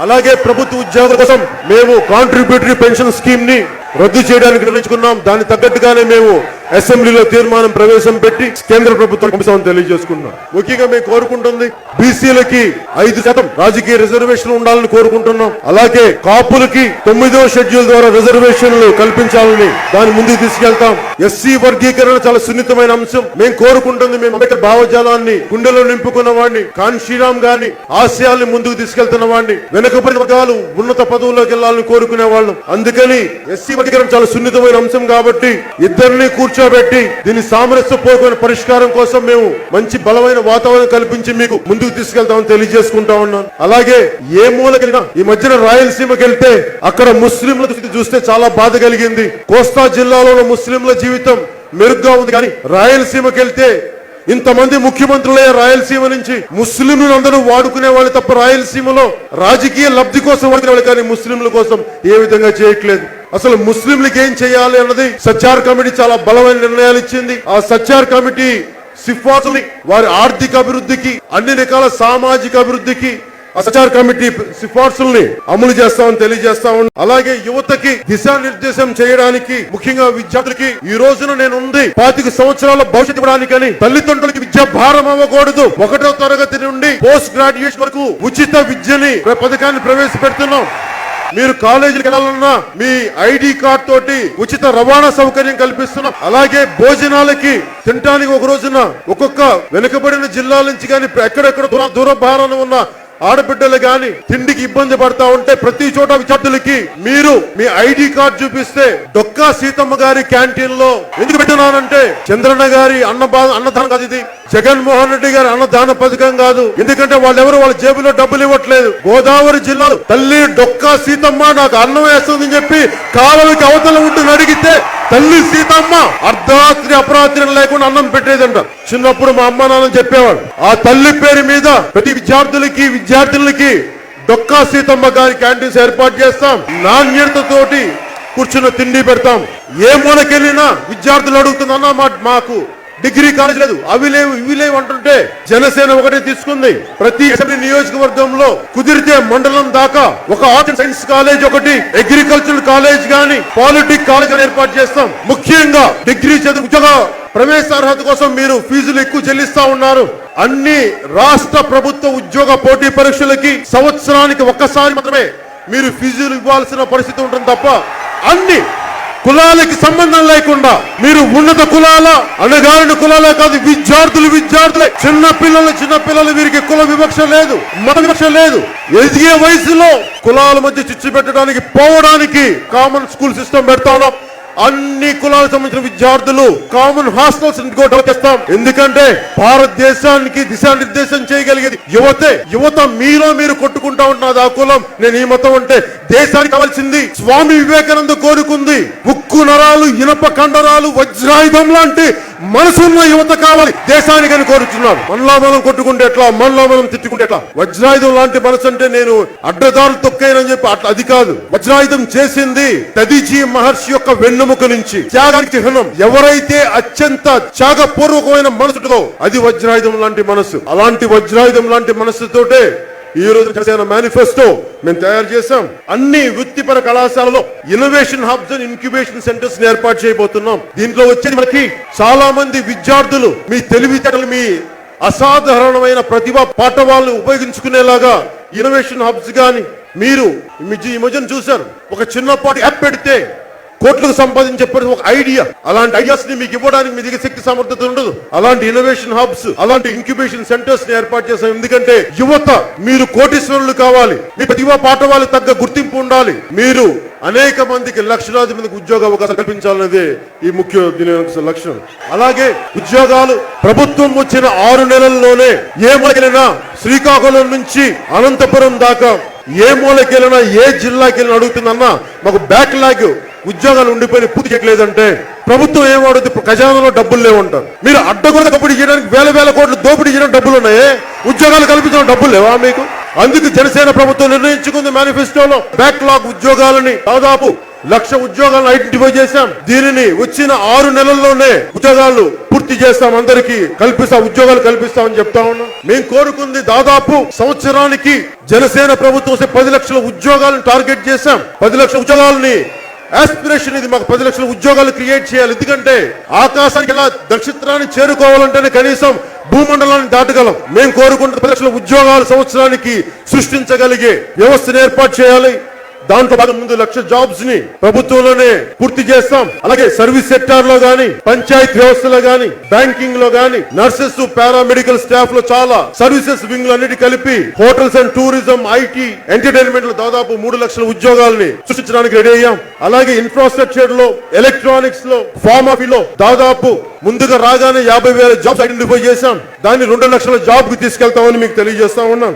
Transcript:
అలాగే ప్రభుత్వ ఉద్యోగుల కోసం మేము కాంట్రిబ్యూటరీ పెన్షన్ స్కీమ్ ని రద్దు చేయడానికి నిర్ణయించుకున్నాం. దానికి తగ్గట్టుగానే మేము అసెంబ్లీలో తీర్మానం ప్రవేశపెట్టి కేంద్ర ప్రభుత్వం పంపిస్తామని తెలియజేసుకున్నాం. ముఖ్యంగా మేము కోరుకుంటుంది బీసీలకి 5% రాజకీయ రిజర్వేషన్ ఉండాలని కోరుకుంటున్నాం. అలాగే కాపులకి 9వ షెడ్యూల్ ద్వారా రిజర్వేషన్లు కల్పించాలని దాని ముందుకు తీసుకెళ్తాం. ఎస్సీ వర్గీకరణ చాలా సున్నితమైన అంశం. మేము కోరుకుంటుంది మేము అంబేద్కర్ భావజాలాన్ని గుండెలో నింపుకున్న వాడిని, కాన్ శ్రీరామ్ గారిని ఆశయాల్ని ముందుకు తీసుకెళ్తున్న వాడిని, వెనుకబడిన వర్గాలు ఉన్నత పదవుల్లోకి వెళ్లాలని కోరుకునే వాళ్ళం. అందుకని ఎస్సీ వర్గీకరణ చాలా సున్నితమైన అంశం కాబట్టి ఇద్దరిని కూర్చోబెట్టి దీని సామరస్యపూర్వకమైన పరిష్కారం కోసం మేము మంచి బలమైన వాతావరణం కల్పించి మీకు ముందుకు తీసుకెళ్తామని తెలియజేసుకుంటా ఉన్నాను. అలాగే ఏ మూలకెళ్ళినా ఈ మధ్యన రాయలసీమకి వెళ్తే అక్కడ ముస్లింల చూస్తే చాలా బాధ కలిగింది. కోస్తా జిల్లాలో ఉన్న ముస్లింల జీవితం మెరుగ్గా ఉంది. కానీ రాయలసీమకి వెళ్తే ఇంతమంది ముఖ్యమంత్రులే రాయలసీమ నుంచి ముస్లింలు అందరూ వాడుకునే వాళ్ళు తప్ప రాయలసీమలో రాజకీయ లబ్ధి కోసం వాడుకునే వాళ్ళు కానీ ముస్లింల కోసం ఏ విధంగా చేయట్లేదు. అసలు ముస్లింలకు ఏం చేయాలి అన్నది సచ్చార్ కమిటీ చాలా బలమైన నిర్ణయాలు ఇచ్చింది. ఆ సచ్చార్ కమిటీ సిఫార్సుని వారి ఆర్థిక అభివృద్ధికి, అన్ని రకాల సామాజిక అభివృద్ధికి సచార్ కమిటీ సిఫార్సుల్ని అమలు చేస్తామని తెలియజేస్తా ఉన్నాం. అలాగే యువతకి దిశానిర్దేశం చేయడానికి, ముఖ్యంగా విద్యార్థులకి ఈ రోజున నేను 25 సంవత్సరాల భవిష్యత్తు ఇవ్వడానికని తల్లిదండ్రులకి విద్యా భారం అవ్వకూడదు. 1వ తరగతి నుండి పోస్ట్ గ్రాడ్యుయేషన్ వరకు ఉచిత విద్యని పథకాన్ని ప్రవేశపెడుతున్నాం. మీరు కాలేజీకి వెళ్ళాలన్నా మీ ఐడి కార్డ్ తోటి ఉచిత రవాణా సౌకర్యం కల్పిస్తున్నాం. అలాగే భోజనాలకి తినడానికి ఒక రోజున ఒక్కొక్క వెనుకబడిన జిల్లాల నుంచి కానీ ఎక్కడెక్కడ దూర భారాన ఉన్న ఆడబిడ్డలు గాని తిండికి ఇబ్బంది పడతా ఉంటే ప్రతి చోట విద్యార్థులకి మీరు మీ ఐడి కార్డు చూపిస్తే డొక్కా సీతమ్మ గారి క్యాంటీన్ లో ఎందుకు పెట్టినానంటే చంద్రన్న గారి అన్నదానం కాదు, ఇది జగన్మోహన్ రెడ్డి గారి అన్నదాన పథకం కాదు. ఎందుకంటే వాళ్ళెవరు వాళ్ళ జేబులో డబ్బులు ఇవ్వట్లేదు. గోదావరి జిల్లాలో తల్లి డొక్కా సీతమ్మ నాకు అన్నం వేస్తుందని చెప్పి కాలువకి అవతల ఉంటుని అడిగితే తల్లి సీతమ్మ అర్ధరాత్రి అపరాత్రి లేకుండా అన్నం పెట్టేదంట. చిన్నప్పుడు మా అమ్మ నాన్న చెప్పేవాడు. ఆ తల్లి పేరు మీద ప్రతి విద్యార్థులకి డొక్కా సీతమ్మ గారి క్యాంటీన్స్ ఏర్పాటు చేస్తాం. నాణ్యతతోటి కూర్చున్న తిండి పెడతాం. ఏ మూలకెళ్ళినా విద్యార్థులు అడుగుతుందన్నా మాకు డిగ్రీ కాలేజ్ లేదు, అవి లేవు ఇవి లేవు అంటుంటే జనసేన ఒకటే తీసుకుంది. ప్రతి అసెంబ్లీ నియోజకవర్గంలో కుదిరితే మండలం దాకా ఒక ఆర్ట్స్ అండ్ సైన్స్ కాలేజ్, ఒకటి అగ్రికల్చరల్ కాలేజ్ గాని పాలిటెక్నిక్ కాలేజ్ అని ఏర్పాటు చేస్తాం. ముఖ్యంగా డిగ్రీ చదువు ఉద్యోగ ప్రవేశార్హత కోసం మీరు ఫీజులు ఎక్కువ చెల్లిస్తా ఉన్నారు. అన్ని రాష్ట్ర ప్రభుత్వ ఉద్యోగ పోటీ పరీక్షలకి సంవత్సరానికి ఒక్కసారి మాత్రమే మీరు ఫీజులు ఇవ్వాల్సిన పరిస్థితి ఉంటుంది తప్ప అన్ని కులాలకి సంబంధం లేకుండా మీరు ఉన్నత కులాల అణగారిన కులాలే కాదు, విద్యార్థులే చిన్నపిల్లలు వీరికి కుల వివక్ష లేదు, మత వివక్ష లేదు. ఎదిగే వయసులో కులాల మధ్య చిచ్చు పెట్టడానికి పోవడానికి కామన్ స్కూల్ సిస్టమ్ పెడతా ఉన్నాం. అన్ని కులాలకు సంబంధించిన విద్యార్థులు కామన్ హాస్టల్స్ డెవలప్ చేస్తాం. ఎందుకంటే భారతదేశానికి దిశానిర్దేశం చేయగలిగేది యువత మీలో మీరు కొట్టుకుంటా ఉంటున్నది. ఆ కులం నేను ఈ మతం అంటే దేశానికి కావాల్సింది స్వామి వివేకానంద కోరుకుంది ఉక్కు నరాలు, ఇనప కండరాలు, వజ్రాయుధం లాంటి మనసున్న యువత కావాలి దేశానికి అని కోరుచున్నాను. మనలో మనం కొట్టుకుంటే ఎట్లా, మనలో మనం తిట్టుకుంటే ఎట్లా? వజ్రాయుధం లాంటి మనసు అంటే నేను అడ్డదారులు తొక్కేనని చెప్పి అట్లా అది కాదు. వజ్రాయుధం చేసింది దదీజీ మహర్షి యొక్క వెన్నెముక నుంచి త్యాగానికి చిహ్నం. ఎవరైతే అత్యంత త్యాగపూర్వకమైన మనసుతో అది వజ్రాయుధం లాంటి మనసు. అలాంటి వజ్రాయుధం లాంటి మనసుతోటే ఈ రోజు జనసేన మేనిఫెస్టో మేము తయారు చేశాం. అన్ని వృత్తిపర కళాశాలలో innovation hubs and incubation centres ఏర్పాటు చేయబోతున్నాం. దీంట్లో వచ్చేది మనకి చాలా మంది విద్యార్థులు మీ తెలివితేటలు, మీ అసాధారణమైన ప్రతిభ పాఠవాళ్ళు ఉపయోగించుకునేలాగా ఇన్నోవేషన్ హబ్స్ గాని మీరు ఈ మధ్యన చూశారు. ఒక చిన్నపాటి యాప్ పెడితే కోట్లకు సంపాదించే ఒక ఐడియా, అలాంటి ఐడియాస్ ని మీకు ఇవ్వడానికి మీ దగ్గర శక్తి సామర్థ్యత ఉండదు. అలాంటి ఇన్నోవేషన్ హబ్స్, అలాంటి ఇంక్యుబేషన్ సెంటర్స్ ని ఏర్పాటు చేస్తాం. ఎందుకంటే యువత మీరు కోటీశ్వరులు కావాలి, మీ ప్రతిభా పాఠవాళ్ళకి తగ్గ గుర్తింపు ఉండాలి, మీరు అనేక మందికి లక్షలాది మందికి ఉద్యోగ అవకాశాలు కల్పించాలనేది ఈ దీని లక్ష్యం. అలాగే ఉద్యోగాలు ప్రభుత్వం వచ్చిన 6 నెలల్లోనే ఏ మూలకెళ్ళినా శ్రీకాకుళం నుంచి అనంతపురం దాకా ఏ మూలకెళ్ళినా ఏ జిల్లాకి వెళ్ళినా అడుగుతుందన్నా మాకు బ్యాక్లాగ్ ఉద్యోగాలు ఉండిపోయి పూర్తి చేయలేదంటే ప్రభుత్వం ఏమడుతుంది? ఖజానాలో డబ్బులు లేవంటారు. మీరు అడ్డగోలుగా దోపిడీ చేయడానికి వేల కోట్లు దోపిడీ చేయడానికి డబ్బులు ఉన్నాయే, ఉద్యోగాలు కల్పించడం డబ్బులు లేవా మీకు? అందుకు జనసేన ప్రభుత్వం నిర్ణయించుకుంది మేనిఫెస్టోలో బ్యాక్లాగ్ ఉద్యోగాలని దాదాపు 1,00,000 ఉద్యోగాలను ఐడెంటిఫై చేశాం. దీనిని వచ్చిన 6 నెలల్లోనే ఉద్యోగాలు పూర్తి చేస్తాం, అందరికీ ఉద్యోగాలు కల్పిస్తామని చెప్తా ఉన్నాం. మేము కోరుకుంది దాదాపు సంవత్సరానికి జనసేన ప్రభుత్వం 10 లక్షల ఉద్యోగాలను టార్గెట్ చేశాం. 10 లక్షల ఉద్యోగాలని ఆస్పిరేషన్ ఇది, మాకు 10 లక్షల ఉద్యోగాలు క్రియేట్ చేయాలి. ఎందుకంటే ఆకాశానికి ఎలా నక్షత్రాన్ని చేరుకోవాలంటేనే కనీసం భూమండలాన్ని దాటగలం. మేము కోరుకుంటున్న 10 లక్షల ఉద్యోగాలు సంవత్సరానికి సృష్టించగలిగే వ్యవస్థను ఏర్పాటు చేయాలి. దాంట్లో భాగం ముందు 1,00,000 జాబ్స్ ని ప్రభుత్వంలోనే పూర్తి చేస్తాం. అలాగే సర్వీస్ సెక్టార్ లో గాని, పంచాయతీ వ్యవస్థలో గాని, బ్యాంకింగ్ లో గాని, నర్సెస్, పారామెడికల్ స్టాఫ్ లో చాలా సర్వీసెస్ వింగ్ అన్నిటి కలిపి hotels and tourism, IT, entertainment లో దాదాపు 3 లక్షల ఉద్యోగాలని సృష్టించడానికి రెడీ అయ్యాం. అలాగే ఇన్ఫ్రాస్ట్రక్చర్ లో, ఎలక్ట్రానిక్స్ లో, ఫార్మసీలో దాదాపు ముందుగా రాగానే 50,000 జాబ్స్ ఐడెంటిఫై చేశాం. దాన్ని 2 లక్షల జాబ్ కి తీసుకెళ్తామని మీకు తెలియజేస్తా ఉన్నాం.